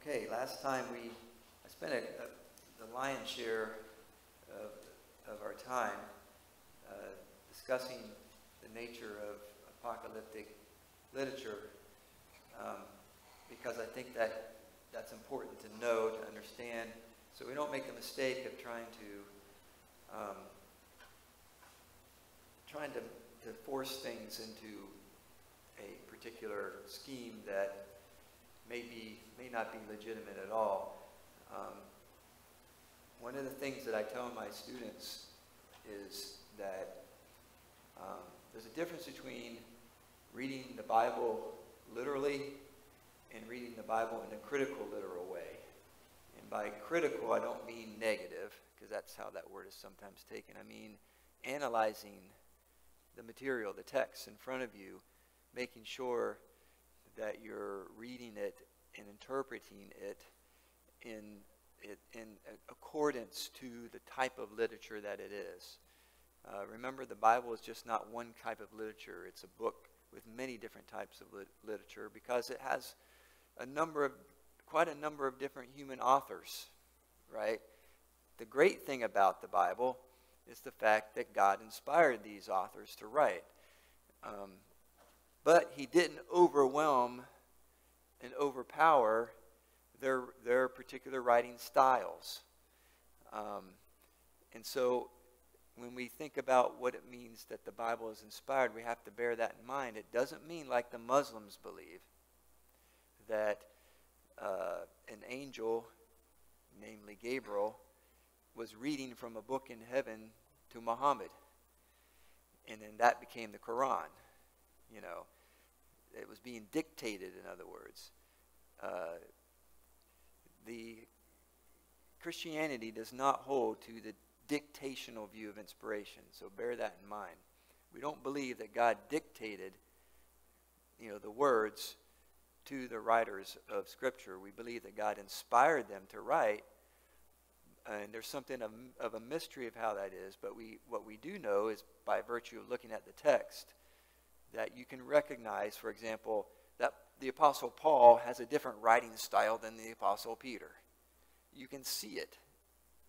Okay, last time I spent the lion's share of our time discussing the nature of apocalyptic literature, because I think that's important to know, to understand, so we don't make the mistake of trying to force things into a particular scheme that may not be legitimate at all. One of the things that I tell my students is that there's a difference between reading the Bible literally and reading the Bible in a critical, literal way. And by critical, I don't mean negative, because that's how that word is sometimes taken. I mean analyzing the material, the text in front of you, making sure that you're reading it and interpreting it in accordance to the type of literature that it is. Remember, the Bible is just not one type of literature. It's a book with many different types of literature, because it has quite a number of different human authors, right? The great thing about the Bible is the fact that God inspired these authors to write. But he didn't overwhelm and overpower their particular writing styles. And so when we think about what it means that the Bible is inspired, we have to bear that in mind. It doesn't mean, like the Muslims believe, that an angel, namely Gabriel, was reading from a book in heaven to Muhammad, and then that became the Quran. You know, it was being dictated, in other words. The Christianity does not hold to the dictational view of inspiration, so bear that in mind. We don't believe that God dictated, the words to the writers of Scripture. We believe that God inspired them to write, and there's something of a mystery of how that is, but what we do know is, by virtue of looking at the text, that you can recognize, for example, that the Apostle Paul has a different writing style than the Apostle Peter. You can see it.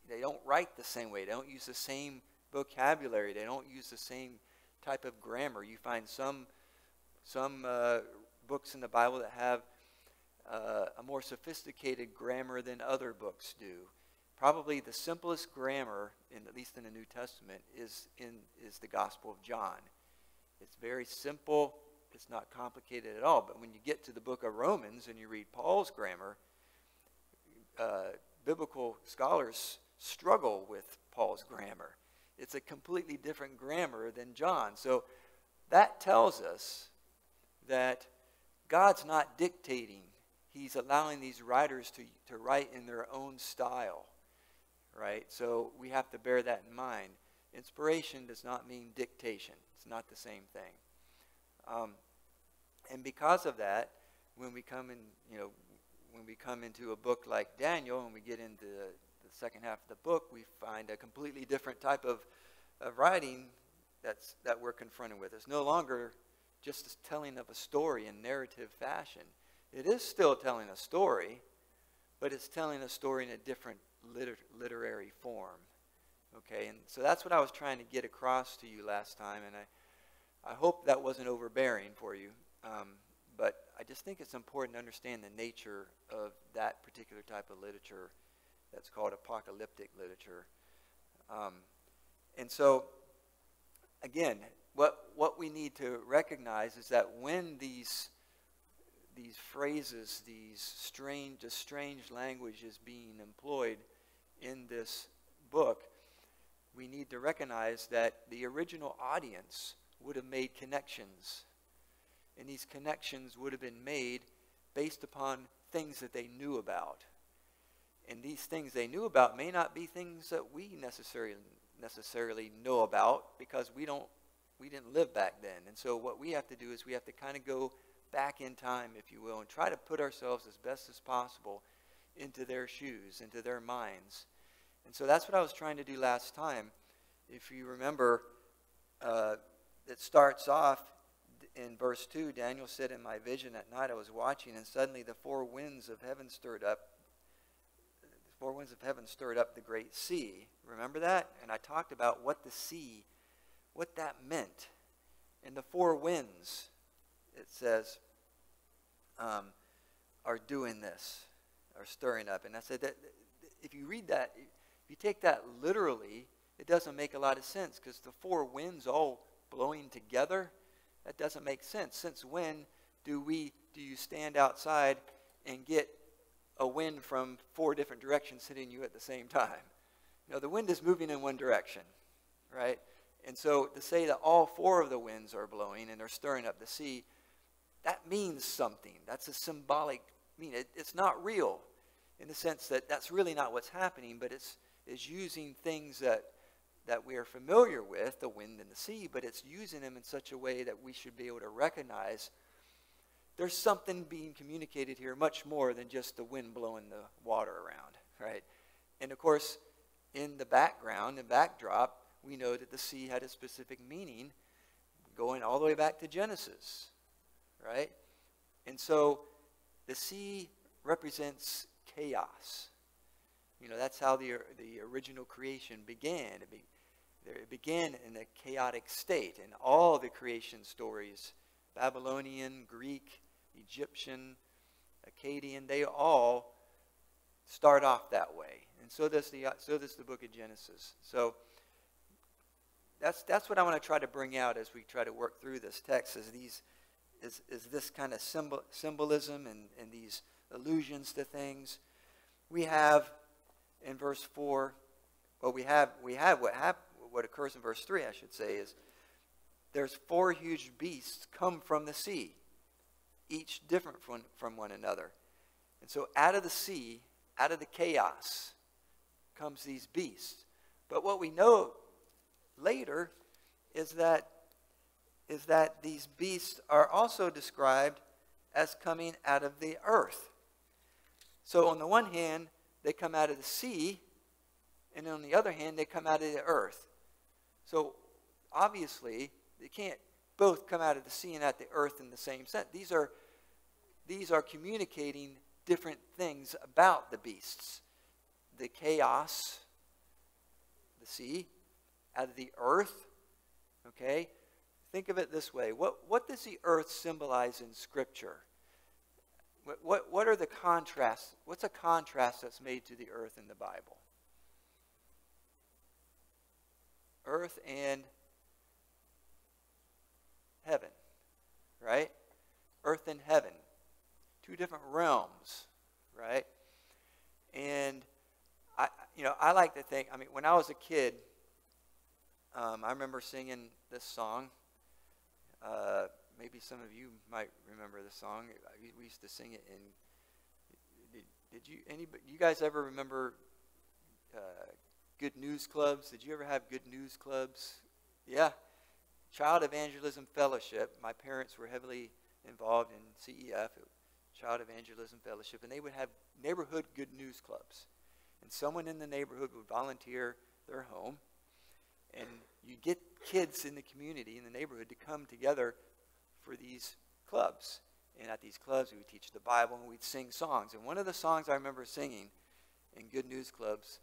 They don't write the same way. They don't use the same vocabulary. They don't use the same type of grammar. You find some books in the Bible that have a more sophisticated grammar than other books do. Probably the simplest grammar, at least in the New Testament, is the Gospel of John. It's very simple. It's not complicated at all. But when you get to the book of Romans and you read Paul's grammar, biblical scholars struggle with Paul's grammar. It's a completely different grammar than John. So that tells us that God's not dictating. He's allowing these writers to write in their own style, right? So we have to bear that in mind. Inspiration does not mean dictation. It's not the same thing. And because of that, when we come into a book like Daniel and we get into the second half of the book, we find a completely different type of writing that we're confronted with. It's no longer just a telling of a story in narrative fashion. It is still telling a story, but it's telling a story in a different literary form. Okay, and so that's what I was trying to get across to you last time, and I hope that wasn't overbearing for you. But I just think it's important to understand the nature of that particular type of literature that's called apocalyptic literature. And so, again, what we need to recognize is that when these phrases, this strange language is being employed in this book, we need to recognize that the original audience would have made connections. And these connections would have been made based upon things that they knew about. And these things they knew about may not be things that we necessarily know about, because we didn't live back then. And so what we have to do is we have to kind of go back in time, if you will, and try to put ourselves as best as possible into their shoes, into their minds. And so that's what I was trying to do last time. If you remember, it starts off in verse 2, Daniel said, in my vision at night I was watching, and suddenly the four winds of heaven stirred up. The four winds of heaven stirred up the great sea. Remember that? And I talked about what the sea, what that meant. And the four winds, it says, are doing this, are stirring up. And I said that if you read that, if you take that literally, it doesn't make a lot of sense, because the four winds all blowing together, that doesn't make sense. Since when do you stand outside and get a wind from four different directions hitting you at the same time? You know, the wind is moving in one direction, right? And so to say that all four of the winds are blowing and they're stirring up the sea, that means something. That's a symbolic meaning. It's not real in the sense that that's really not what's happening, but it's using things that we are familiar with, the wind and the sea, but it's using them in such a way that we should be able to recognize there's something being communicated here much more than just the wind blowing the water around, right? And of course, in the background, the backdrop, we know that the sea had a specific meaning going all the way back to Genesis, right? And so the sea represents chaos. You know, that's how the original creation began. It began in a chaotic state. And all the creation stories, Babylonian, Greek, Egyptian, Akkadian, they all start off that way. And so does the book of Genesis. So that's what I want to try to bring out as we try to work through this text, is this kind of symbolism and these allusions to things. We have in verse 4, well, we have what occurs in verse 3, I should say, is there's four huge beasts come from the sea, each different from one another. And so out of the sea, out of the chaos, comes these beasts. But what we know later is that these beasts are also described as coming out of the earth. So on the one hand, they come out of the sea, and on the other hand, they come out of the earth. So obviously, they can't both come out of the sea and out of the earth in the same sense. These are communicating different things about the beasts. The chaos, the sea, out of the earth, okay? Think of it this way. What does the earth symbolize in Scripture? What are the contrasts? What's a contrast that's made to the earth in the Bible? Earth and heaven, right? Earth and heaven. Two different realms, right? And I like to think, when I was a kid, I remember singing this song. Maybe some of you might remember the song. We used to sing it did you guys ever remember Good News Clubs? Did you ever have Good News Clubs? Yeah. Child Evangelism Fellowship. My parents were heavily involved in CEF, Child Evangelism Fellowship, and they would have neighborhood good news clubs. And someone in the neighborhood would volunteer their home, and you get kids in the community, in the neighborhood, to come together for these clubs. And at these clubs, we would teach the Bible, and we'd sing songs. And one of the songs I remember singing in Good News Clubs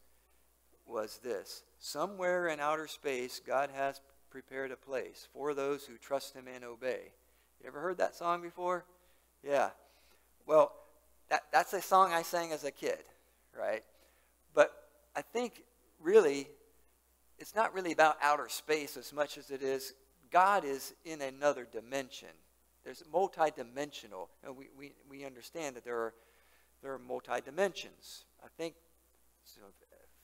was this: somewhere in outer space, God has prepared a place for those who trust Him and obey. You ever heard that song before? Yeah. Well, that's a song I sang as a kid, right? But I think really, it's not really about outer space as much as it is God is in another dimension. There's multi-dimensional, and we understand that there are multi-dimensions. I think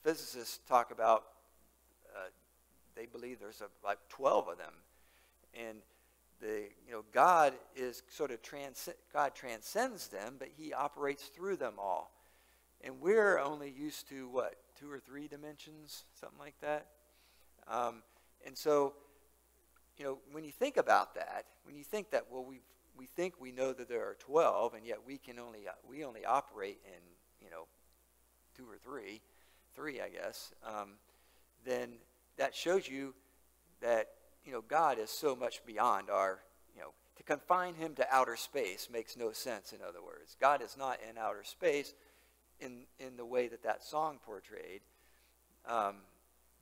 physicists talk about, they believe there's like 12 of them. And God is sort of God transcends them, but He operates through them all. And we're only used to, 2 or 3 dimensions, something like that. And so, when you think about that, when you think that, well, we think we know that there are 12, and yet we only operate in 2 or 3, I guess. Then that shows you that God is so much beyond our. to confine him to outer space makes no sense, in other words. God is not in outer space in the way that that song portrayed,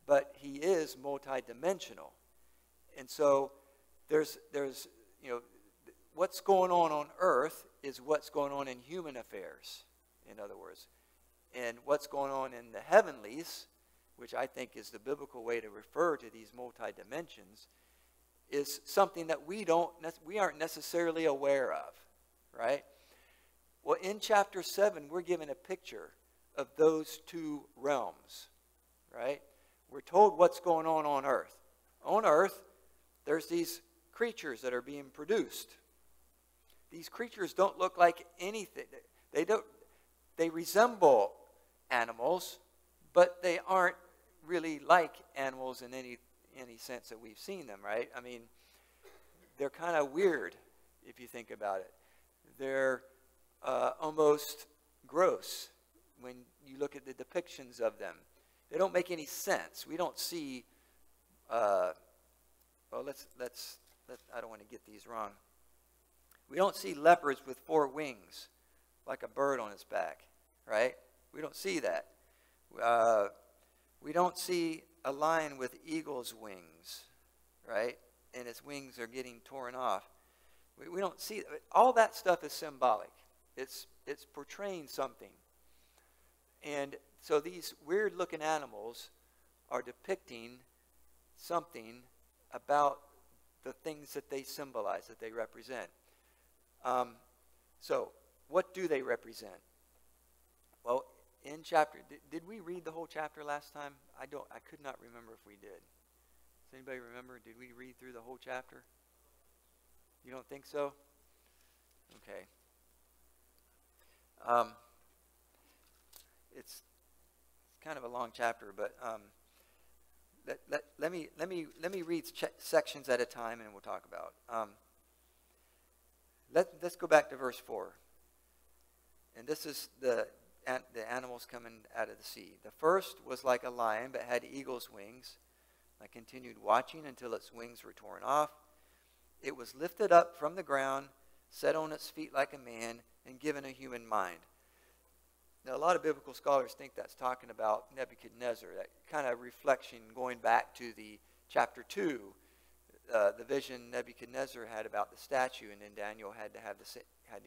but he is multidimensional. And so there's what's going on earth is what's going on in human affairs, in other words. And what's going on in the heavenlies, which I think is the biblical way to refer to these multi-dimensions, is something that we aren't necessarily aware of, right? Well, in chapter 7, we're given a picture of those two realms, right? We're told what's going on earth. On earth, there's these creatures that are being produced. These creatures don't look like anything. They resemble animals, but they aren't really like animals in any sense that we've seen them, right? I mean, they're kind of weird if you think about it. They're almost gross when you look at the depictions of them. They don't make any sense. We don't see. I don't want to get these wrong. We don't see leopards with 4 wings, like a bird on its back, right? We don't see that. We don't see a lion with eagle's wings, right? And its wings are getting torn off. We don't see all that stuff is symbolic. It's portraying something. And so these weird-looking animals are depicting something about the things that they symbolize, that they represent. So what do they represent? Well, in chapter, did we read the whole chapter last time? I could not remember if we did. Does anybody remember? Did we read through the whole chapter? You don't think so? Okay. It's kind of a long chapter, but let me read sections at a time, and we'll talk about. Let's go back to verse 4, and this is the animals coming out of the sea. The first was like a lion, but had eagle's wings. I continued watching until its wings were torn off. It was lifted up from the ground, set on its feet like a man, and given a human mind. Now, a lot of biblical scholars think that's talking about Nebuchadnezzar, that kind of reflection going back to the chapter 2, the vision Nebuchadnezzar had about the statue, and then Daniel had to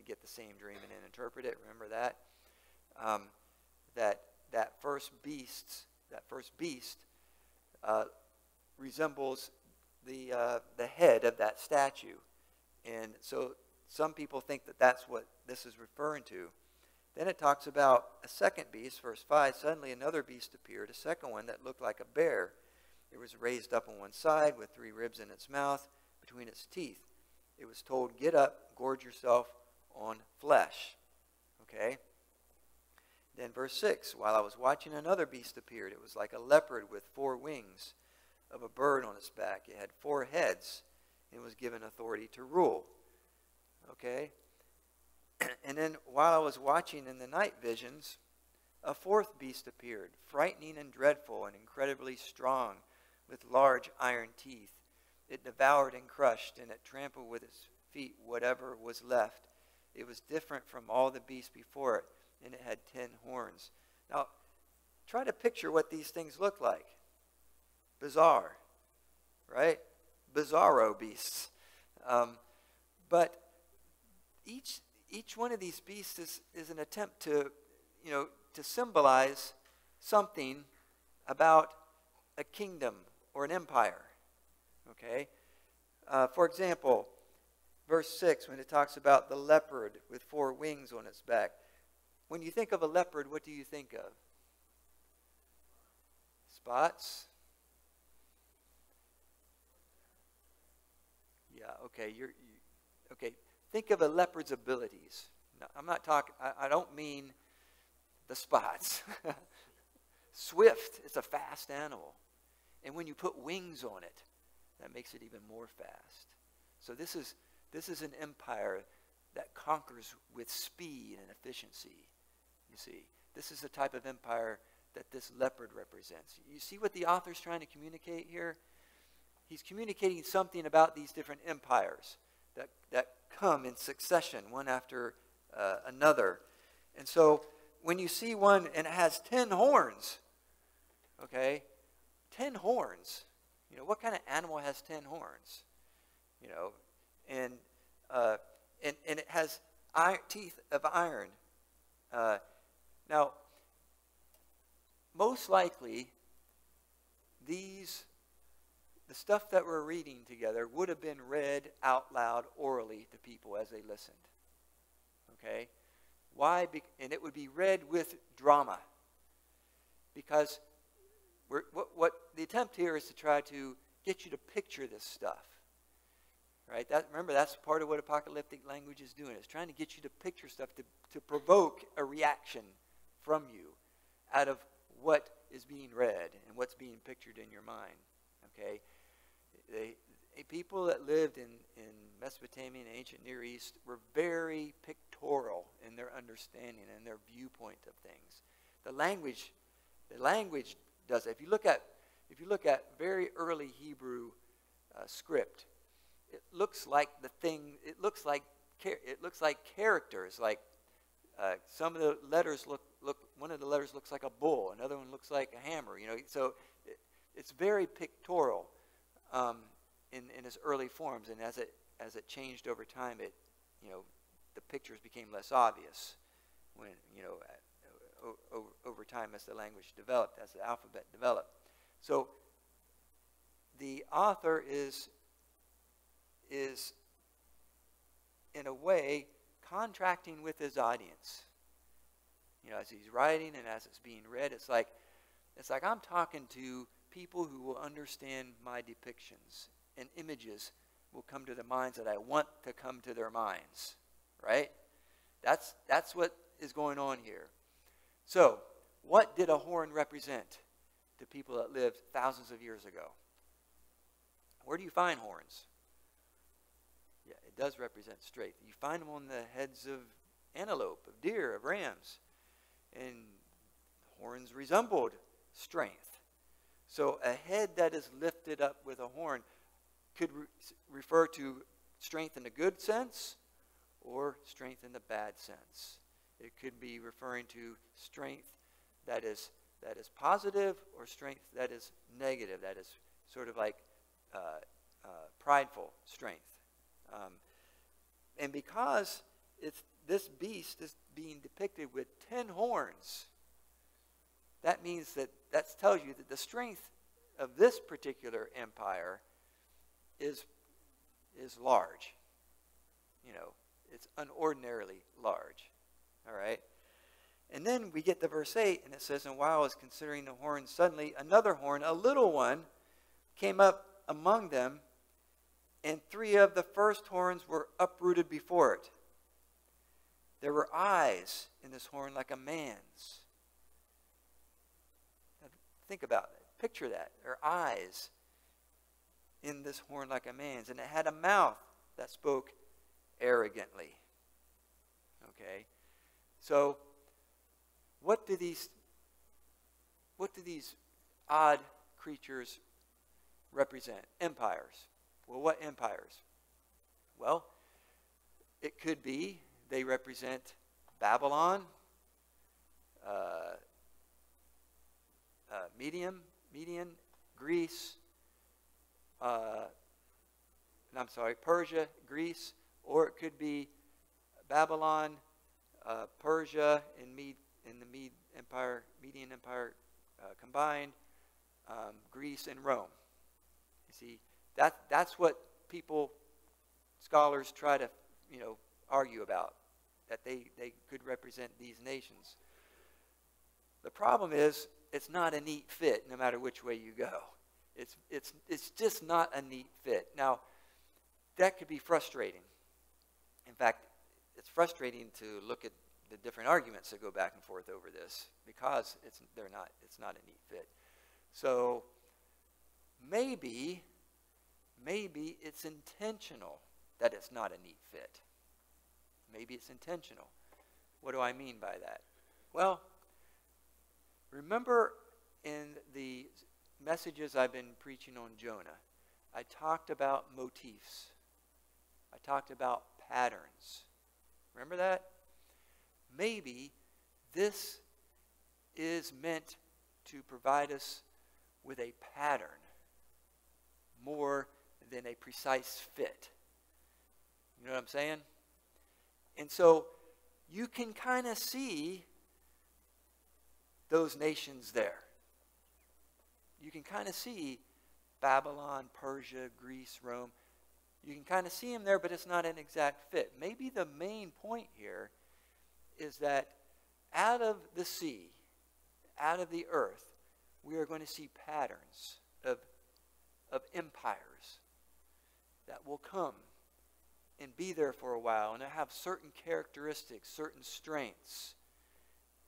get the same dream and then interpret it. Remember that? That first beast resembles the head of that statue, and so some people think that that's what this is referring to. Then it talks about a second beast, verse 5. Suddenly another beast appeared, a second one that looked like a bear. It was raised up on one side with 3 ribs in its mouth between its teeth. It was told, "Get up, gorge yourself on flesh." Okay? Then verse 6, while I was watching, another beast appeared. It was like a leopard with 4 wings of a bird on its back. It had 4 heads and was given authority to rule. Okay? And then while I was watching in the night visions, a 4th beast appeared, frightening and dreadful and incredibly strong, with large iron teeth. It devoured and crushed, and it trampled with its feet whatever was left. It was different from all the beasts before it, and it had 10 horns. Now, try to picture what these things look like. Bizarre, right? Bizarro beasts. But each one of these beasts is an attempt to symbolize something about a kingdom or an empire. Okay? For example, verse 6, when it talks about the leopard with 4 wings on its back. When you think of a leopard, what do you think of? Spots? Yeah, okay. Okay. Think of a leopard's abilities. Now, I'm not talking, I don't mean the spots. Swift, it's a fast animal. And when you put wings on it, that makes it even more fast. So this is an empire that conquers with speed and efficiency. You see, this is the type of empire that this leopard represents. You see what the author's trying to communicate here? He's communicating something about these different empires. that come in succession, one after another. And so when you see one and it has 10 horns, okay, 10 horns, what kind of animal has 10 horns? And it has teeth of iron. Now, most likely, the stuff that we're reading together would have been read out loud orally to people as they listened. Okay? Why? And it would be read with drama. Because what the attempt here is to try to get you to picture this stuff. Right? Remember, that's part of what apocalyptic language is doing. It's trying to get you to picture stuff to provoke a reaction from you out of what is being read and what's being pictured in your mind. Okay? People that lived in Mesopotamia and ancient Near East were very pictorial in their understanding and their viewpoint of things. The language does it. If you look at very early Hebrew script, it looks like characters. Like some of the letters look. One of the letters looks like a bull. Another one looks like a hammer. So it's very pictorial in its early forms. And as it changed over time, the pictures became less obvious when over time as the language developed, as the alphabet developed. So the author is in a way contracting with his audience. As he's writing and as it's being read, it's like I'm talking to people who will understand my depictions, and images will come to their minds that I want to come to their minds. Right? That's what is going on here. So, what did a horn represent to people that lived thousands of years ago? Where do you find horns? Yeah, it does represent strength. You find them on the heads of antelope, of deer, of rams. And horns resembled strength. So a head that is lifted up with a horn could refer to strength in a good sense or strength in the bad sense. It could be referring to strength that is positive or strength that is negative, that is sort of like prideful strength. And because this beast is being depicted with 10 horns, that means that tells you that the strength of this particular empire is large. It's unordinarily large. All right? And then we get to verse 8, and it says, "And while I was considering the horns, suddenly another horn, a little one, came up among them, and 3 of the first horns were uprooted before it. There were eyes in this horn like a man's." Now, think about it. Picture that. There are eyes in this horn like a man's. And it had a mouth that spoke arrogantly. Okay? So, what do these odd creatures represent? Empires. Well, what empires? Well, it could be they represent Babylon, Median, Greece, Persia, Greece, or it could be Babylon, Persia, and the Median Empire combined, Greece and Rome. You see, that's what scholars try to, argue about, that they could represent these nations. The problem is, it's not a neat fit no matter which way you go. It's just not a neat fit. Now, that could be frustrating. In fact, it's frustrating to look at the different arguments that go back and forth over this because it's not a neat fit. So maybe it's intentional that it's not a neat fit. Maybe it's intentional. What do I mean by that? Well, remember in the messages I've been preaching on Jonah, I talked about motifs. I talked about patterns. Remember that? Maybe this is meant to provide us with a pattern more than a precise fit. You know what I'm saying? And so you can kind of see those nations there. You can kind of see Babylon, Persia, Greece, Rome. You can kind of see them there, but it's not an exact fit. Maybe the main point here is that out of the sea, out of the earth, we are going to see patterns of empires that will come and be there for a while, and they have certain characteristics, certain strengths,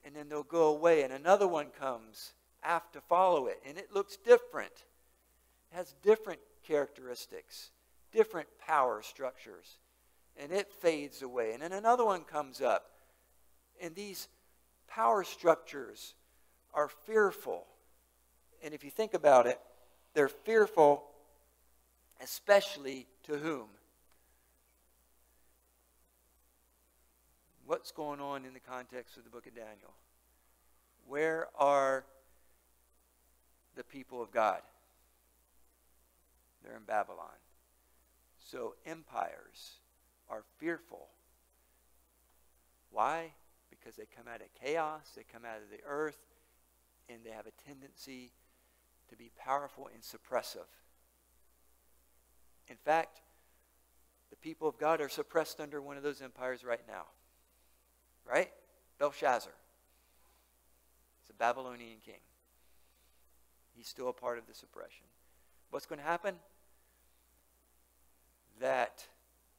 and then they'll go away, and another one comes after follow it, and it looks different. It has different characteristics, different power structures, and it fades away, and then another one comes up, and these power structures are fearful. And if you think about it, they're fearful especially to whom? What's going on in the context of the book of Daniel? Where are the people of God? They're in Babylon. So empires are fearful. Why? Because they come out of chaos, they come out of the earth, and they have a tendency to be powerful and suppressive. In fact, the people of God are suppressed under one of those empires right now. Right? Belshazzar. He's a Babylonian king. He's still a part of the suppression. What's going to happen? That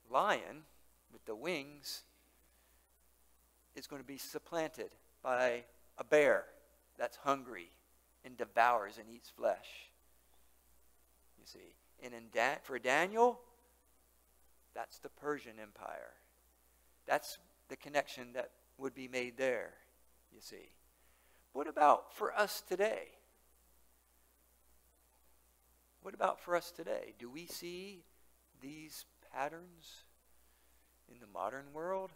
lion with the wings is going to be supplanted by a bear that's hungry and devours and eats flesh. You see. And for Daniel, that's the Persian Empire. That's the connection that would be made there, you see. What about for us today? What about for us today? Do we see these patterns in the modern world?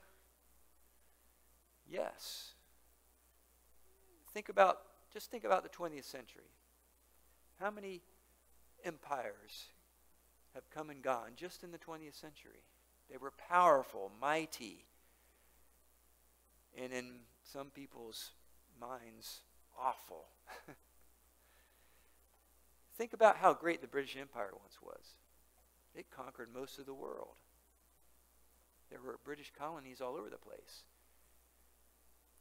Yes. Just think about the 20th century. How many empires have come and gone just in the 20th century? They were powerful, mighty, and in some people's minds, awful. Think about how great the British Empire once was. It conquered most of the world. There were British colonies all over the place.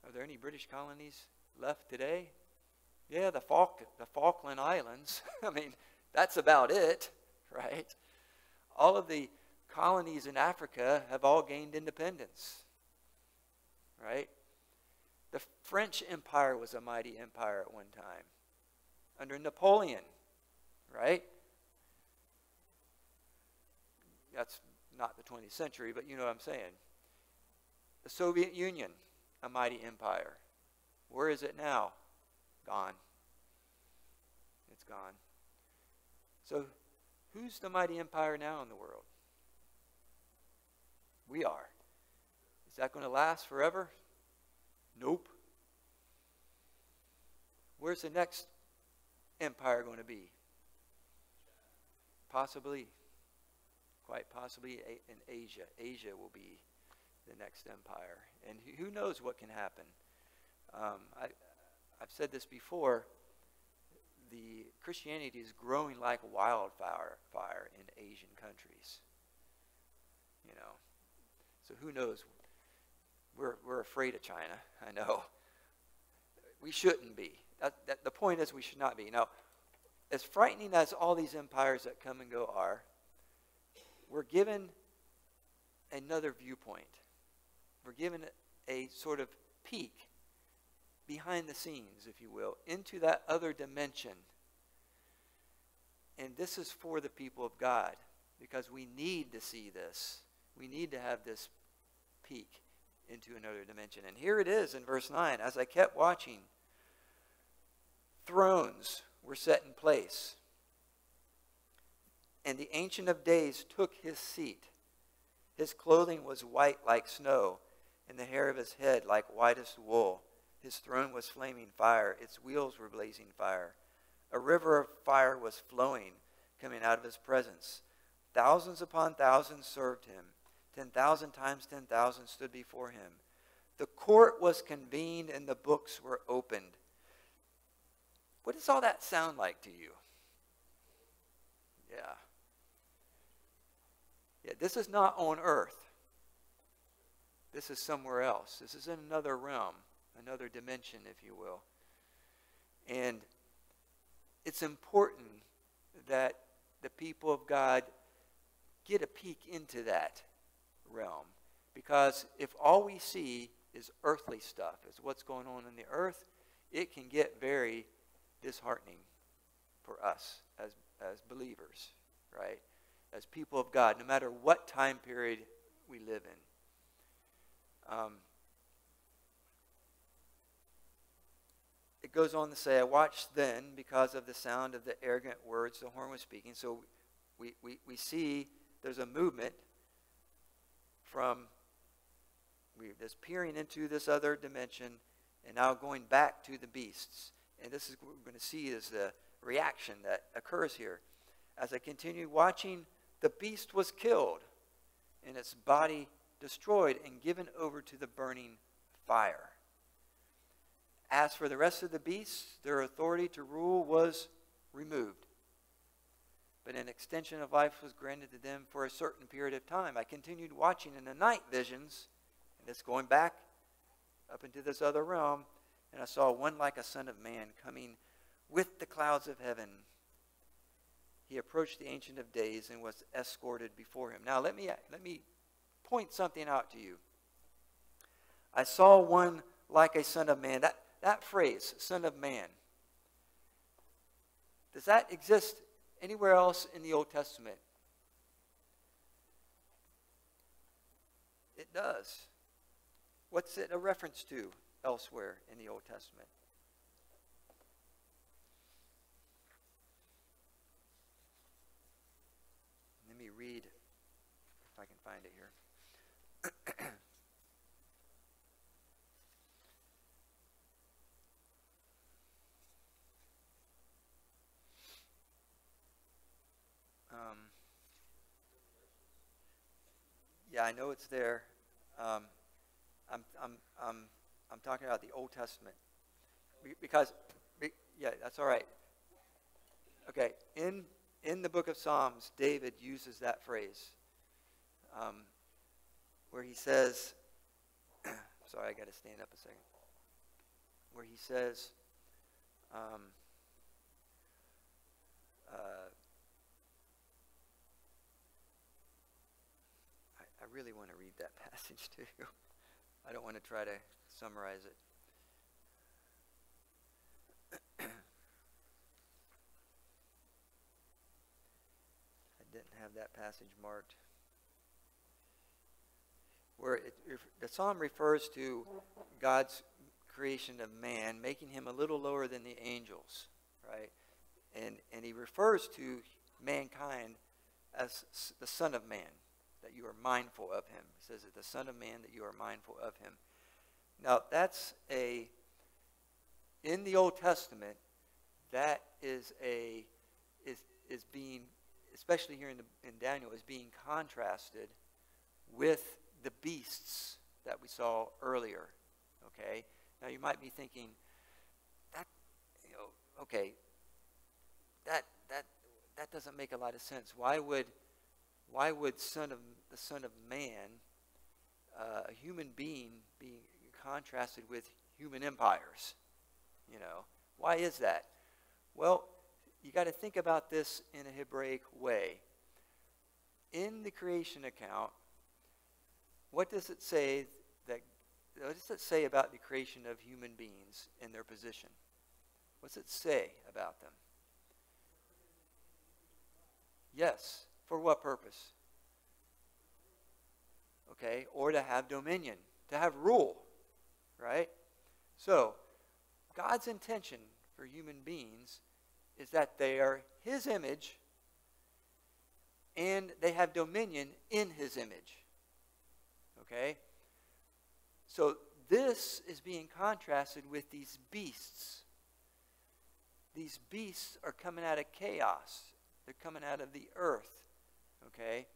Are there any British colonies left today? Yeah, the Falkland Islands. I mean, that's about it, right? All of the colonies in Africa have all gained independence, right? The French Empire was a mighty empire at one time, under Napoleon, right? That's not the 20th century, but you know what I'm saying. The Soviet Union, a mighty empire. Where is it now? Gone. It's gone. So, who's the mighty empire now in the world? We are. Is that going to last forever? Nope. Where's the next empire going to be? Possibly, quite possibly in Asia. Asia will be the next empire. And who knows what can happen. I've said this before. The Christianity is growing like wildfire in Asian countries. You know. So who knows? We're afraid of China. I know. We shouldn't be. The point is we should not be. Now, as frightening as all these empires that come and go are, we're given another viewpoint. We're given a sort of peek behind the scenes, if you will, into that other dimension. And this is for the people of God, because we need to see this. We need to have this peek into another dimension. And here it is in verse 9. As I kept watching, thrones were set in place, and the Ancient of Days took his seat. His clothing was white like snow, and the hair of his head like whitest wool. His throne was flaming fire. Its wheels were blazing fire. A river of fire was flowing, coming out of his presence. Thousands upon thousands served him. 10,000 times 10,000 stood before him. The court was convened and the books were opened. What does all that sound like to you? Yeah. Yeah, this is not on earth. This is somewhere else. This is in another realm, another dimension, if you will. And it's important that the people of God get a peek into that realm. Because if all we see is earthly stuff, is what's going on in the earth, it can get very disheartening for us as believers, right? As people of God, no matter what time period we live in. It goes on to say, I watched then because of the sound of the arrogant words the horn was speaking. So we see there's a movement from this peering into this other dimension and now going back to the beasts. And this is what we're going to see is the reaction that occurs here. As I continued watching, the beast was killed and its body destroyed and given over to the burning fire. As for the rest of the beasts, their authority to rule was removed. But an extension of life was granted to them for a certain period of time. I continued watching in the night visions, and it's going back up into this other realm, and I saw one like a son of man coming with the clouds of heaven. He approached the Ancient of Days and was escorted before him. Now let me point something out to you. I saw one like a son of man. That phrase, son of man, does that exist anywhere else in the Old Testament? It does. What's it a reference to elsewhere in the Old Testament? Let me read if I can find it here. Yeah, I know it's there. I'm talking about the Old Testament because yeah, that's all right. Okay, in the book of Psalms, David uses that phrase where he says, sorry, I got to stand up a second. Where he says, I really want to read that passage to you. I don't want to try to summarize it. I didn't have that passage marked. Where the psalm refers to God's creation of man, making him a little lower than the angels, right? And he refers to mankind as the Son of Man, that you are mindful of him. He says that the Son of Man, that you are mindful of him. Now, that's in the Old Testament, that is being, especially here in Daniel, is being contrasted with the beasts that we saw earlier. Okay? Now, you might be thinking, that doesn't make a lot of sense. Why would the Son of Man, a human being, be contrasted with human empires? You know, why is that? Well, you got to think about this in a Hebraic way. In the creation account, what does it say about the creation of human beings and their position? What's it say about them? Yes. For what purpose? Okay, or to have dominion, to have rule, right? So, God's intention for human beings is that they are his image and they have dominion in his image. Okay? So this is being contrasted with these beasts. These beasts are coming out of chaos. They're coming out of the earth. Okay?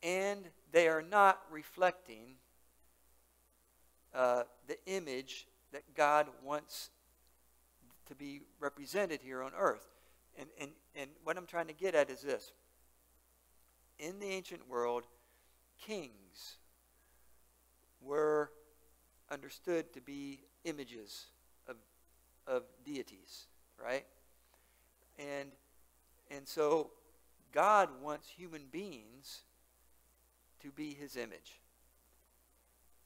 And they are not reflecting the image that God wants to be represented here on earth. And what I'm trying to get at is this. In the ancient world, kings were understood to be images of deities, right? And so God wants human beings to be his image.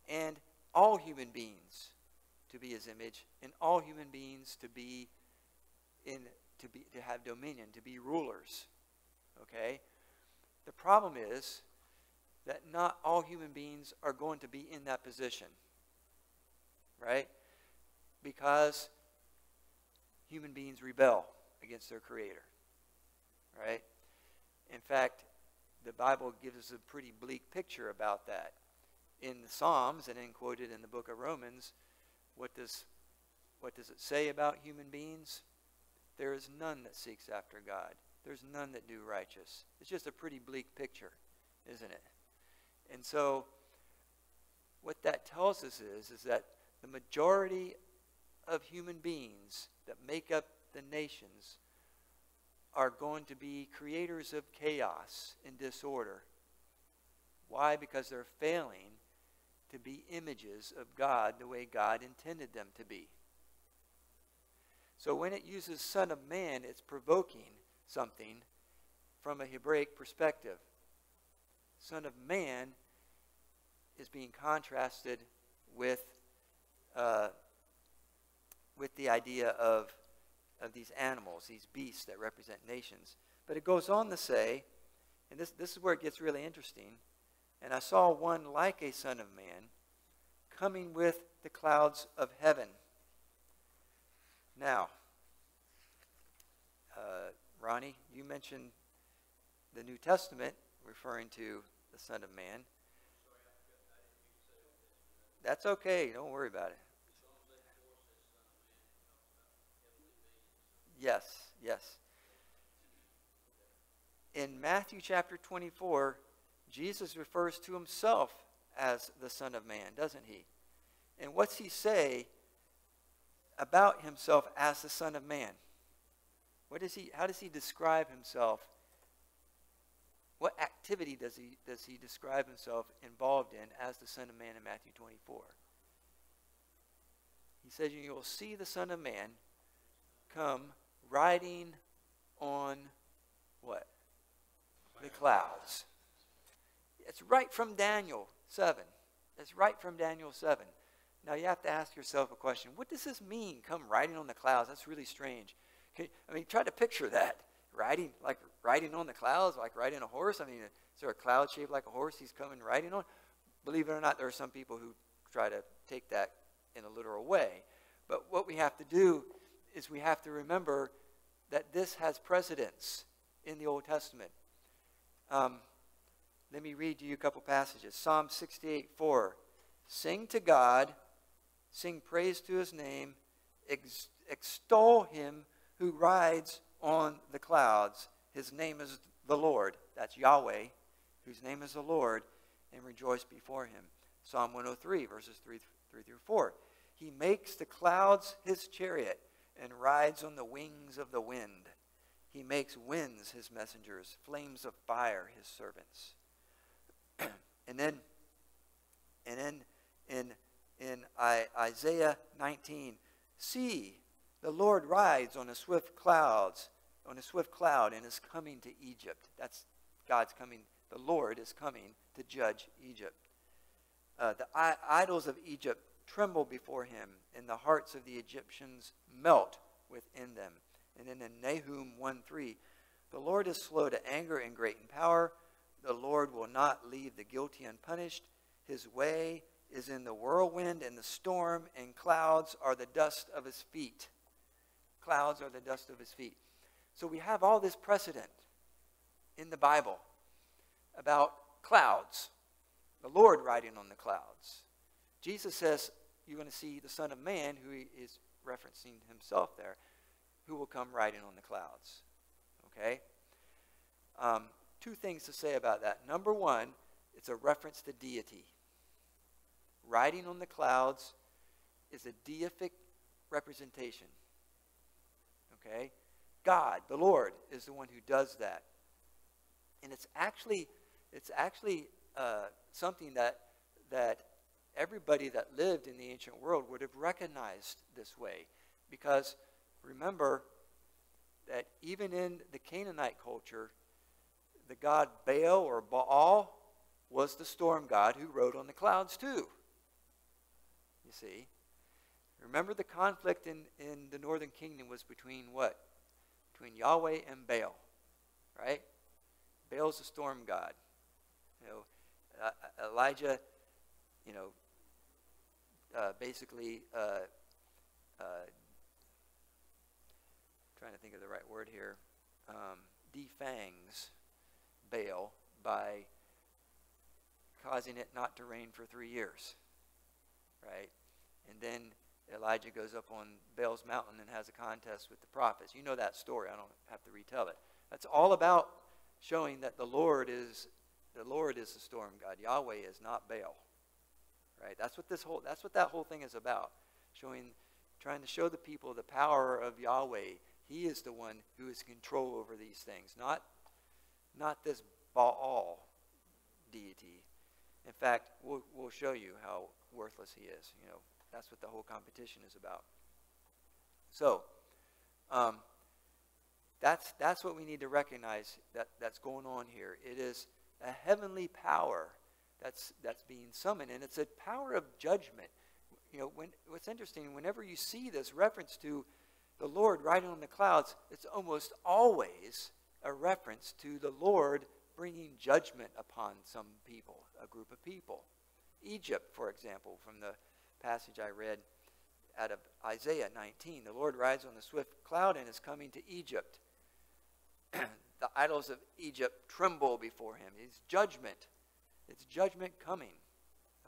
And all human beings to be his image, and all human beings to have dominion, to be rulers. Okay? The problem is that not all human beings are going to be in that position. Right? Because human beings rebel against their creator. Right? In fact, the Bible gives us a pretty bleak picture about that. In the Psalms, and then quoted in the book of Romans, what does it say about human beings? There is none that seeks after God. There's none that do righteous. It's just a pretty bleak picture, isn't it? And so what that tells us is that the majority of human beings that make up the nations are going to be creators of chaos and disorder. Why? Because they're failing to be images of God the way God intended them to be. So when it uses Son of Man, it's provoking something from a Hebraic perspective. Son of Man is being contrasted with the idea of these animals, these beasts that represent nations. But it goes on to say, and this is where it gets really interesting, and I saw one like a son of man coming with the clouds of heaven. Now, Ronnie, you mentioned the New Testament referring to the Son of Man. That's okay. Don't worry about it. Yes, yes. In Matthew chapter 24, Jesus refers to himself as the Son of Man, doesn't he? And what's he say about himself as the Son of Man? How does he describe himself? What activity does he describe himself involved in as the Son of Man in Matthew 24? He says, you will see the Son of Man come riding on what? The clouds. It's right from Daniel 7. It's right from Daniel 7. Now you have to ask yourself a question. What does this mean, come riding on the clouds? That's really strange. Try to picture that. Riding on the clouds, like riding a horse. Is there a cloud shaped like a horse he's coming riding on? Believe it or not, there are some people who try to take that in a literal way. But what we have to do is we have to remember that this has precedence in the Old Testament. Let me read to you a couple passages. Psalm 68:4. Sing to God, sing praise to his name, extol him who rides on the clouds. His name is the Lord. That's Yahweh, whose name is the Lord, and rejoice before him. Psalm 103, verses 3 through 4. He makes the clouds his chariot and rides on the wings of the wind. He makes winds his messengers, flames of fire his servants. And then in Isaiah 19, see, the Lord rides on a swift cloud, and is coming to Egypt. That's God's coming. The Lord is coming to judge Egypt. The idols of Egypt tremble before him, and the hearts of the Egyptians melt within them. And then in Nahum 1:3, the Lord is slow to anger and great in power. The Lord will not leave the guilty unpunished. His way is in the whirlwind and the storm, and clouds are the dust of his feet. Clouds are the dust of his feet. So we have all this precedent in the Bible about clouds. the Lord riding on the clouds. Jesus says you're going to see the Son of Man, who he is referencing himself there, who will come riding on the clouds. Okay? Two things to say about that. Number one, it's a reference to deity. Riding on the clouds is a deific representation. Okay? God, the Lord, is the one who does that. And it's actually something that everybody that lived in the ancient world would have recognized this way. Because remember that even in the Canaanite culture, the god Baal or Baal was the storm god who rode on the clouds too. You see? Remember the conflict in the northern kingdom was between what? Between Yahweh and Baal, right? Baal's the storm god. You know, Elijah, you know, basically, trying to think of the right word here, defangs Baal by causing it not to rain for 3 years, right? And then Elijah goes up on Baal's mountain and has a contest with the prophets. You know that story. I don't have to retell it. That's all about showing that the Lord is the storm god. Yahweh is not Baal, right? That's what that whole thing is about. Trying to show the people the power of Yahweh. He is the one who is in control over these things, not this Baal deity. In fact, we'll show you how worthless he is. You know, that's what the whole competition is about. So, that's what we need to recognize that's going on here. It is a heavenly power that's being summoned, and it's a power of judgment. You know, what's interesting, whenever you see this reference to the Lord riding on the clouds, it's almost always a reference to the Lord bringing judgment upon some people, a group of people. Egypt, for example, from the passage I read out of Isaiah 19, the Lord rides on the swift cloud and is coming to Egypt. The idols of Egypt tremble before him. It's judgment. It's judgment coming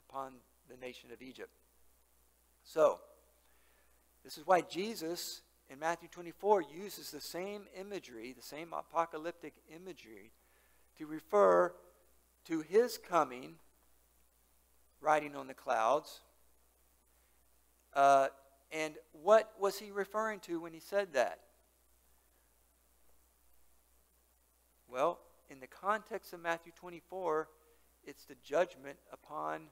upon the nation of Egypt. So, this is why Jesus in Matthew 24 uses the same imagery, the same apocalyptic imagery, to refer to his coming, riding on the clouds. And what was he referring to when he said that? Well, in the context of Matthew 24, it's the judgment upon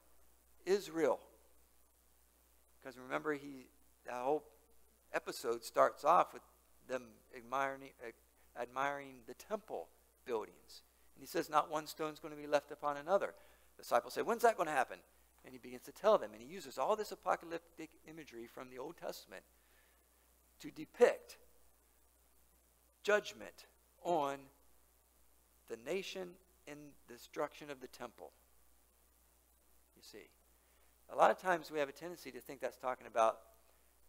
Israel. Because remember, the whole episode starts off with them admiring the temple buildings. And he says, not one stone's going to be left upon another. The disciples say, when's that going to happen? And he begins to tell them. And he uses all this apocalyptic imagery from the Old Testament to depict judgment on the nation and the destruction of the temple. You see. A lot of times we have a tendency to think that's talking about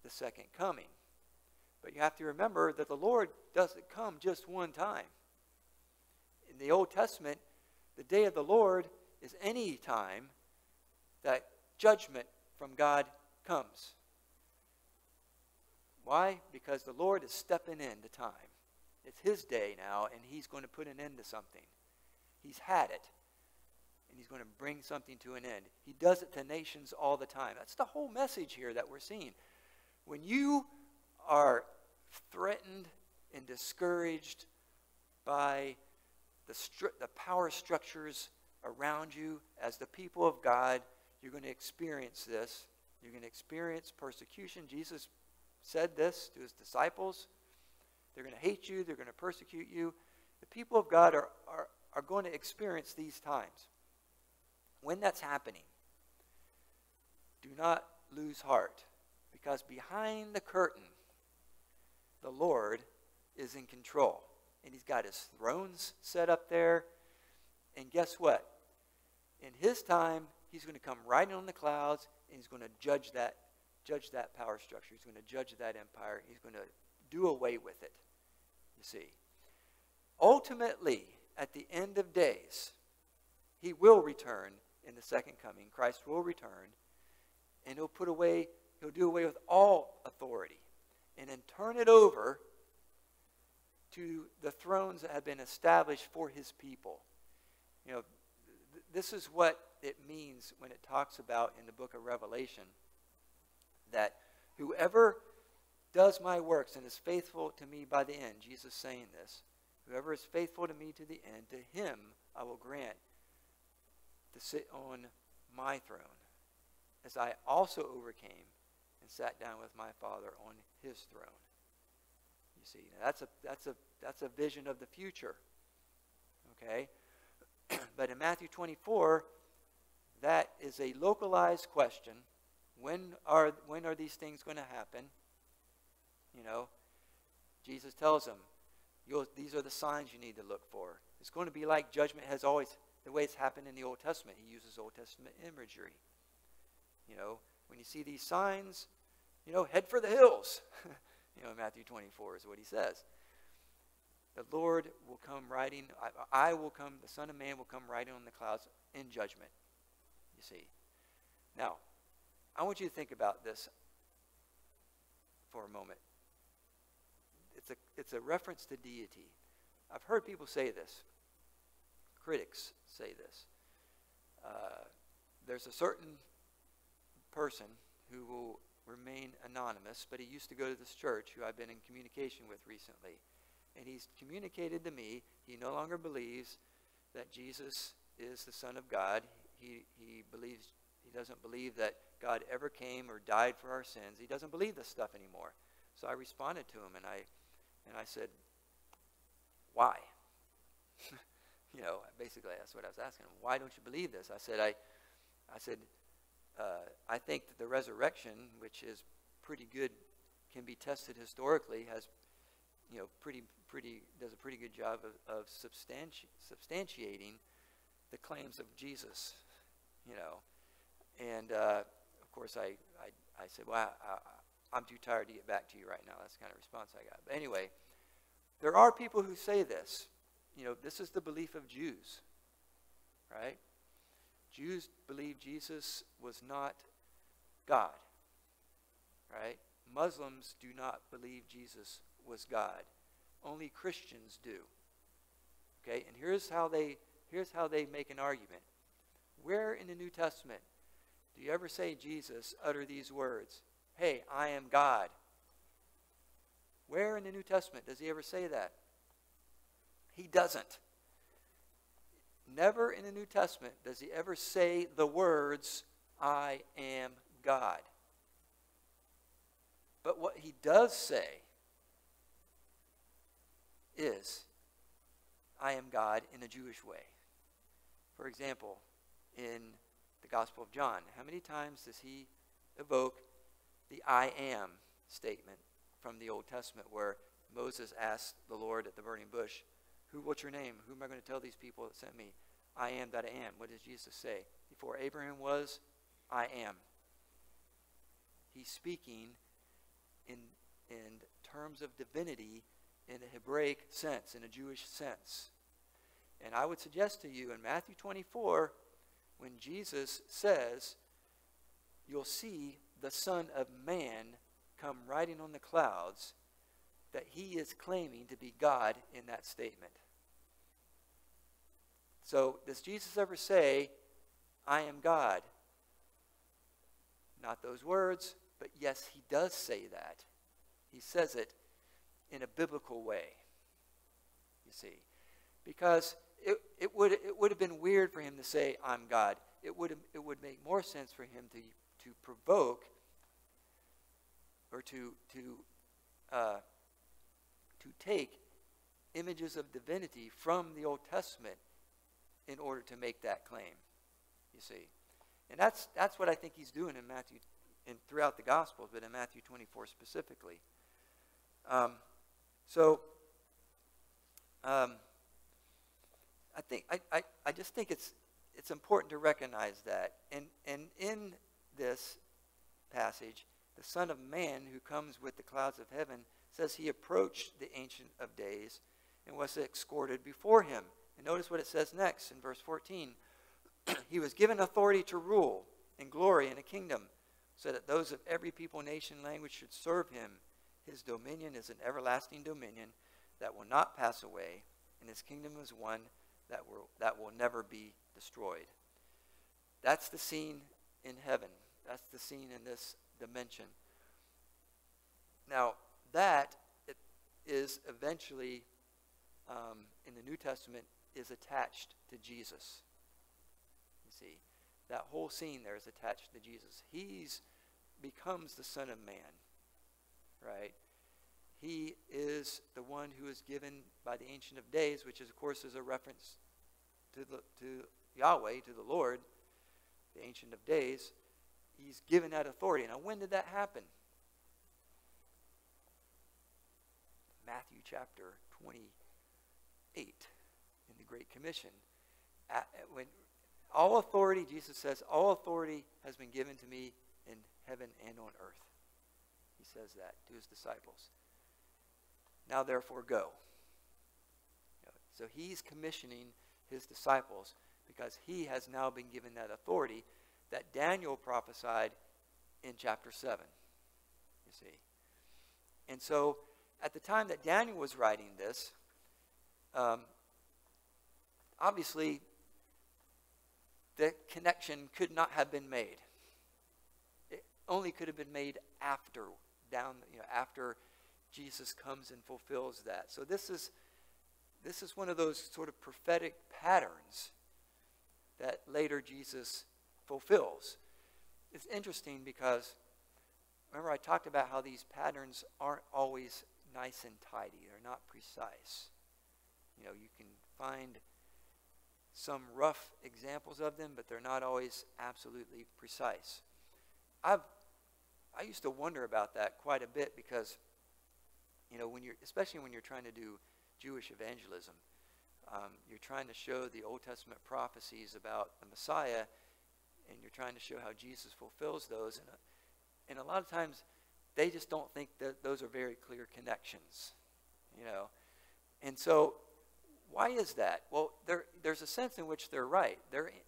the second coming. But you have to remember that the Lord doesn't come just one time. In the Old Testament, the day of the Lord is any time that judgment from God comes. Why? Because the Lord is stepping into time. It's his day now, and he's going to put an end to something. He's had it, and he's going to bring something to an end. He does it to nations all the time. That's the whole message here that we're seeing. When you are threatened and discouraged by the power structures around you as the people of God, you're going to experience this. You're going to experience persecution. Jesus said this to his disciples. They're going to hate you. They're going to persecute you. The people of God are going to experience these times. When that's happening, do not lose heart, because behind the curtain, the Lord is in control. And he's got his thrones set up there. And guess what? In his time, he's going to come riding on the clouds, and he's going to judge that power structure. He's going to judge that empire. He's going to do away with it, you see. Ultimately, at the end of days, he will return in the second coming. Christ will return, and he'll do away with all authority, and then turn it over to the thrones that have been established for his people. This is what it means when it talks about in the book of Revelation that whoever does my works and is faithful to me by the end, Jesus saying this, whoever is faithful to me to the end, to him I will grant to sit on my throne, as I also overcame and sat down with my Father on his throne. You see, now that's a vision of the future. Okay? But in Matthew 24, that is a localized question. When are these things going to happen? Jesus tells them, these are the signs you need to look for. It's going to be like judgment has always, the way it's happened in the Old Testament. He uses Old Testament imagery. When you see these signs, head for the hills. Matthew 24 is what he says. The Lord will come riding, the Son of Man will come riding on the clouds in judgment. You see. Now, I want you to think about this for a moment. It's a reference to deity. I've heard people say this. Critics say this. There's a certain person who will remain anonymous, but he used to go to this church who I've been in communication with recently. And he's communicated to me he no longer believes that Jesus is the Son of God. He doesn't believe that God ever came or died for our sins. He doesn't believe this stuff anymore. So I responded to him and I said, why? Basically that's what I was asking him. Why don't you believe this? I said, I think that the resurrection, which is pretty good, can be tested historically, has does a pretty good job of substantiating the claims of Jesus. And of course I said, well, I'm too tired to get back to you right now. That's the kind of response I got. But anyway, there are people who say this. This is the belief of Jews, right? Jews believe Jesus was not God, right? Muslims do not believe Jesus was God. Only Christians do. Okay, and here's how they make an argument. Where in the New Testament do you ever say Jesus utter these words? Hey, I am God. Where in the New Testament does he ever say that? He doesn't. Never in the New Testament does he ever say the words, I am God. But what he does say is, I am God in a Jewish way. For example, in the Gospel of John, how many times does he evoke the I am statement from the Old Testament where Moses asked the Lord at the burning bush, what's your name? Who am I going to tell these people that sent me? I am that I am. What does Jesus say? Before Abraham was, I am. He's speaking in terms of divinity in a Hebraic sense, in a Jewish sense. And I would suggest to you in Matthew 24, when Jesus says, you'll see the Son of Man come riding on the clouds, that he is claiming to be God in that statement. So, does Jesus ever say, I am God? Not those words, but yes, he does say that. He says it in a biblical way, you see. Because it would have been weird for him to say, I'm God. It would make more sense for him to provoke or to take images of divinity from the Old Testament in order to make that claim, you see. And that's what I think he's doing in Matthew and throughout the Gospels, but in Matthew 24 specifically. I just think it's important to recognize that. And in this passage, the Son of Man who comes with the clouds of heaven says he approached the Ancient of Days and was escorted before him. And notice what it says next in verse 14. He was given authority to rule and glory in a kingdom, so that those of every people, nation, language should serve him. His dominion is an everlasting dominion that will not pass away, and his kingdom is one that will never be destroyed. That's the scene in heaven. That's the scene in this dimension. Now, that is eventually, in the New Testament, is attached to Jesus. You see, that whole scene there is attached to Jesus. He becomes the Son of Man, right? He is the one who is given by the Ancient of Days, which is, of course, is a reference to Yahweh, to the Lord, the Ancient of Days. He's given that authority. Now, when did that happen? Matthew chapter 28 in the Great Commission. When all authority, Jesus says, all authority has been given to me in heaven and on earth. He says that to his disciples. Now therefore go. So he's commissioning his disciples because he has now been given that authority that Daniel prophesied in chapter 7. You see. And so at the time that Daniel was writing this, obviously the connection could not have been made. It only could have been made after Jesus comes and fulfills that. So this is one of those sort of prophetic patterns that later Jesus fulfills. It's interesting because, remember I talked about how these patterns aren't always nice and tidy. They're not precise. You can find some rough examples of them, but they're not always absolutely precise. I used to wonder about that quite a bit because, especially when you're trying to do Jewish evangelism, you're trying to show the Old Testament prophecies about the Messiah, and you're trying to show how Jesus fulfills those. And a lot of times, they just don't think that those are very clear connections, And so, why is that? Well, there's a sense in which they're right.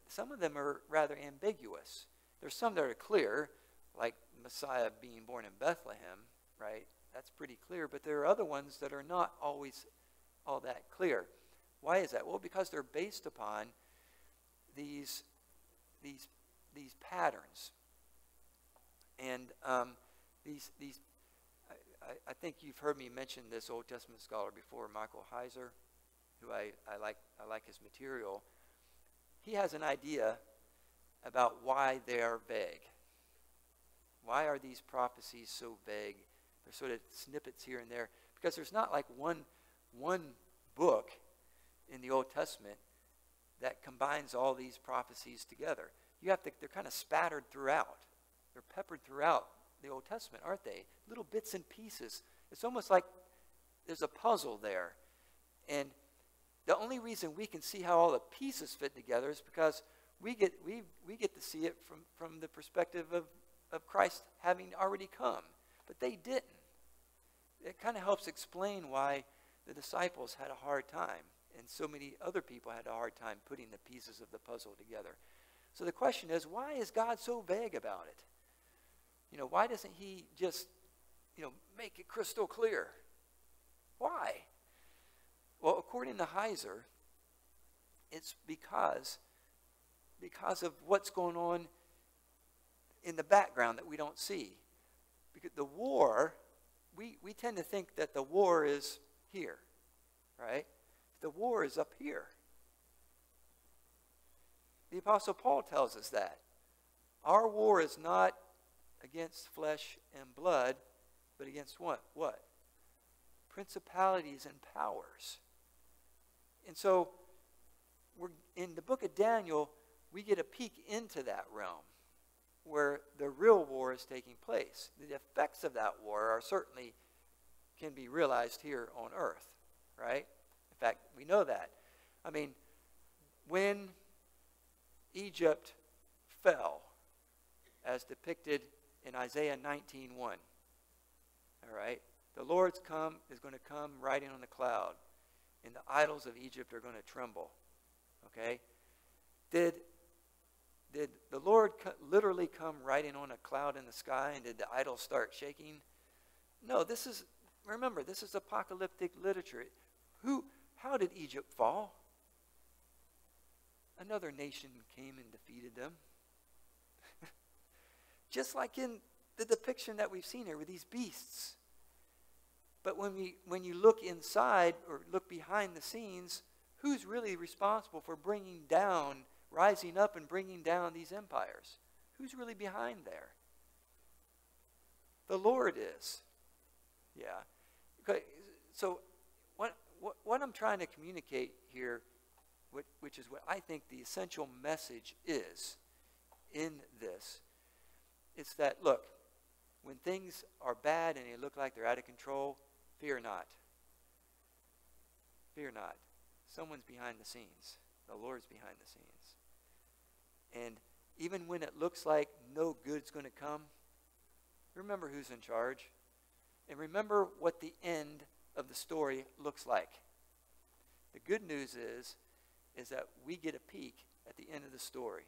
Some of them are rather ambiguous. There's some that are clear, like Messiah being born in Bethlehem, right? That's pretty clear. But there are other ones that are not always all that clear. Why is that? Well, because they're based upon these patterns. And I think you've heard me mention this Old Testament scholar before, Michael Heiser, who I like his material. He has an idea about why they are vague. Why are these prophecies so vague? They're sort of snippets here and there. Because there's not like one book in the Old Testament that combines all these prophecies together. They're kind of spattered throughout. They're peppered throughout the Old Testament, aren't they? Little bits and pieces. It's almost like there's a puzzle there. And the only reason we can see how all the pieces fit together is because we get to see it from the perspective of Christ having already come. But they didn't. It kind of helps explain why the disciples had a hard time, and so many other people had a hard time putting the pieces of the puzzle together. So the question is, why is God so vague about it? Why doesn't he just, make it crystal clear? Why? Well, according to Heiser, it's because of what's going on in the background that we don't see. Because the war, we tend to think that the war is here, right? The war is up here. The Apostle Paul tells us that. Our war is not against flesh and blood, but against what? What? Principalities and powers. And so, we're in the book of Daniel, we get a peek into that realm where the real war is taking place. The effects of that war certainly can be realized here on earth, right? In fact, we know that. I mean, when Egypt fell, as depicted in Isaiah 19:1, all right, the Lord's is going to come riding on the cloud, and the idols of Egypt are going to tremble, okay? Did did the Lord literally come riding on a cloud in the sky, and did the idols start shaking? No, remember, this is apocalyptic literature. How did Egypt fall? Another nation came and defeated them. Just like in the depiction that we've seen here with these beasts. But when you look inside or look behind the scenes, who's really responsible for rising up and bringing down these empires? Who's really behind there? The Lord is. Yeah. Okay. So what I'm trying to communicate here, which is what I think the essential message is in this, it's that, look, when things are bad and they look like they're out of control, fear not. Fear not. Someone's behind the scenes. The Lord's behind the scenes. And even when it looks like no good's going to come, remember who's in charge. And remember what the end of the story looks like. The good news is that we get a peek at the end of the story.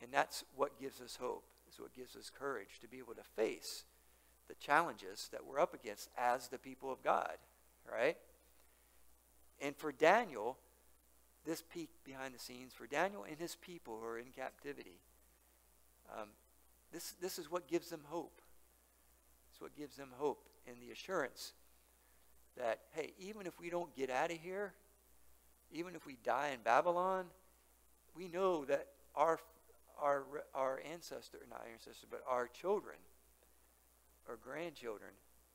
And that's what gives us hope. It's what gives us courage to be able to face the challenges that we're up against as the people of God, right? And for Daniel, this peek behind the scenes, for Daniel and his people who are in captivity, this is what gives them hope. It's what gives them hope and the assurance that, hey, even if we don't get out of here, even if we die in Babylon, we know that our children or grandchildren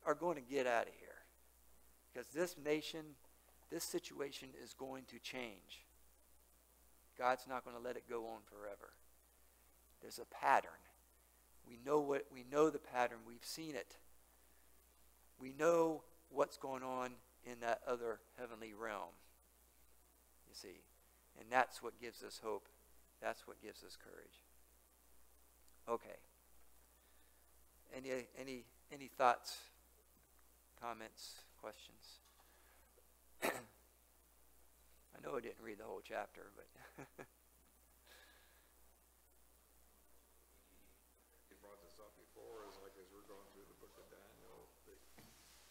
are going to get out of here. Because this nation, this situation is going to change. God's not going to let it go on forever. There's a pattern. We know the pattern. We've seen it. We know what's going on in that other heavenly realm. You see. And that's what gives us hope. That's what gives us courage. Okay. Any thoughts, comments, questions? I know I didn't read the whole chapter, but you brought this up before, is like as we're going through the book of Daniel,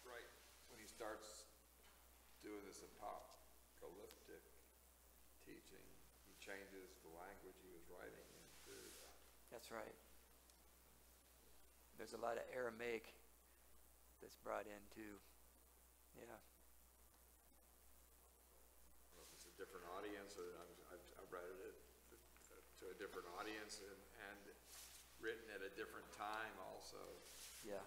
right when he starts doing this apocalyptic teaching, he changes the language he was writing into. That's right. There's a lot of Aramaic that's brought in too. Yeah. Well, if it's a different audience, I've read it to a different audience and written at a different time also. Yeah.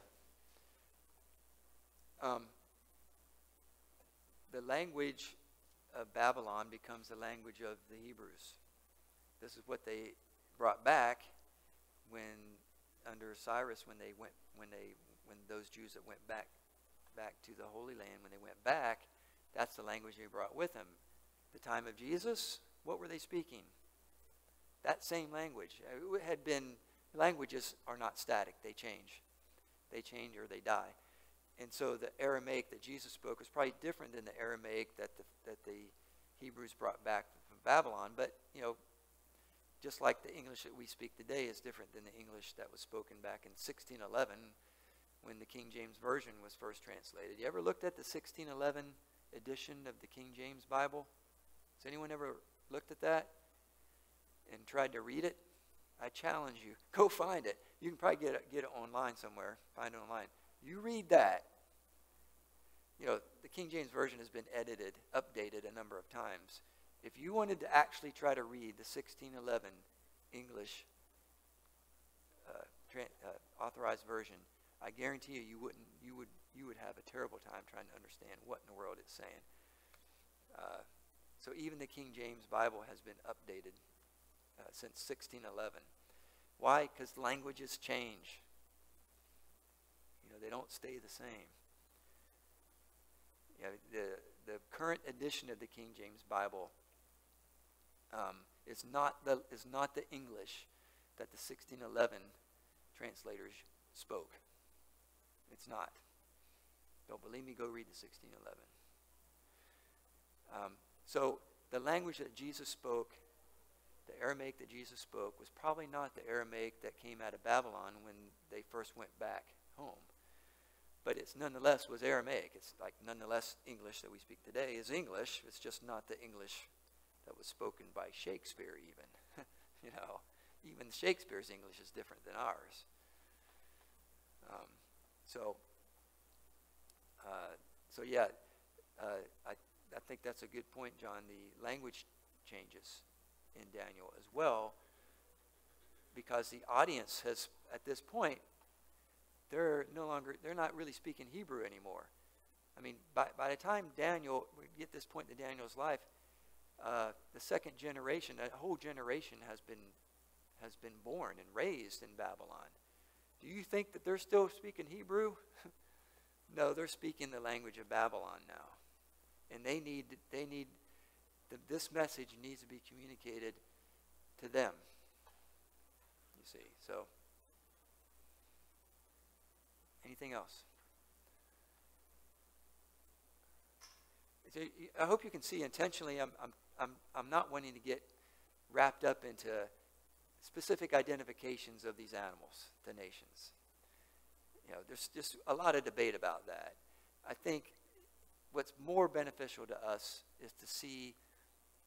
The language of Babylon becomes the language of the Hebrews. This is what they brought back when under Cyrus, when those Jews that went back to the Holy Land, when they went back, that's the language they brought with them. The time of Jesus, what were they speaking? That same language. It had been, languages are not static, they change. They change or they die. And so the Aramaic that Jesus spoke was probably different than the Aramaic that the Hebrews brought back from Babylon. But, just like the English that we speak today is different than the English that was spoken back in 1611 when the King James Version was first translated. You ever looked at the 1611 edition of the King James Bible? Has anyone ever looked at that and tried to read it? I challenge you. Go find it. You can probably get it online somewhere. Find it online. You read that. The King James Version has been edited, updated a number of times. If you wanted to actually try to read the 1611 English authorized version, I guarantee you would have a terrible time trying to understand what in the world it's saying. So even the King James Bible has been updated since 1611. Why? Because languages change. They don't stay the same. The current edition of the King James Bible is not the English that the 1611 translators spoke. It's not. Don't believe me? Go read the 1611. So the language that Jesus spoke the Aramaic that Jesus spoke was probably not the Aramaic that came out of Babylon when they first went back home. But it's nonetheless was Aramaic. It's like nonetheless English that we speak today is English. It's just not the English that was spoken by Shakespeare even. You know, even Shakespeare's English is different than ours. I think that's a good point, John. The language changes in Daniel as well, because the audience has, at this point, they're not really speaking Hebrew anymore. I mean, by the time we get this point in Daniel's life, the second generation, a whole generation has been born and raised in Babylon. Do you think that they're still speaking Hebrew? No, they're speaking the language of Babylon now. And this message needs to be communicated to them. You see, so anything else? I hope you can see intentionally I'm not wanting to get wrapped up into specific identifications of these animals, the nations. You know, there's just a lot of debate about that. I think what's more beneficial to us is to see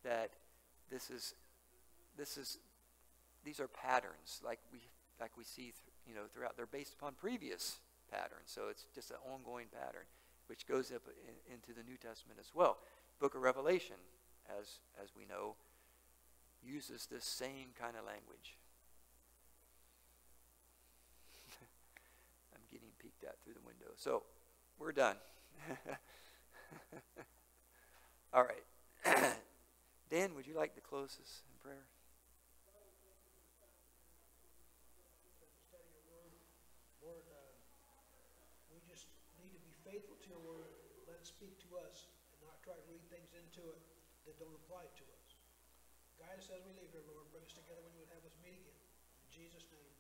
that these are patterns like we see throughout. They're based upon previous patterns, so it's just an ongoing pattern which goes up into the New Testament as well. Book of Revelation, as we know, uses this same kind of language. I'm getting peeked at through the window. So we're done. All right. Dan, would you like to close this in prayer? Lord, we just need to be faithful to your word. Let it speak to us and not try to read things into it that don't apply to us. Guide us as we leave here, Lord. Bring us together when you would have us meet again. In Jesus' name.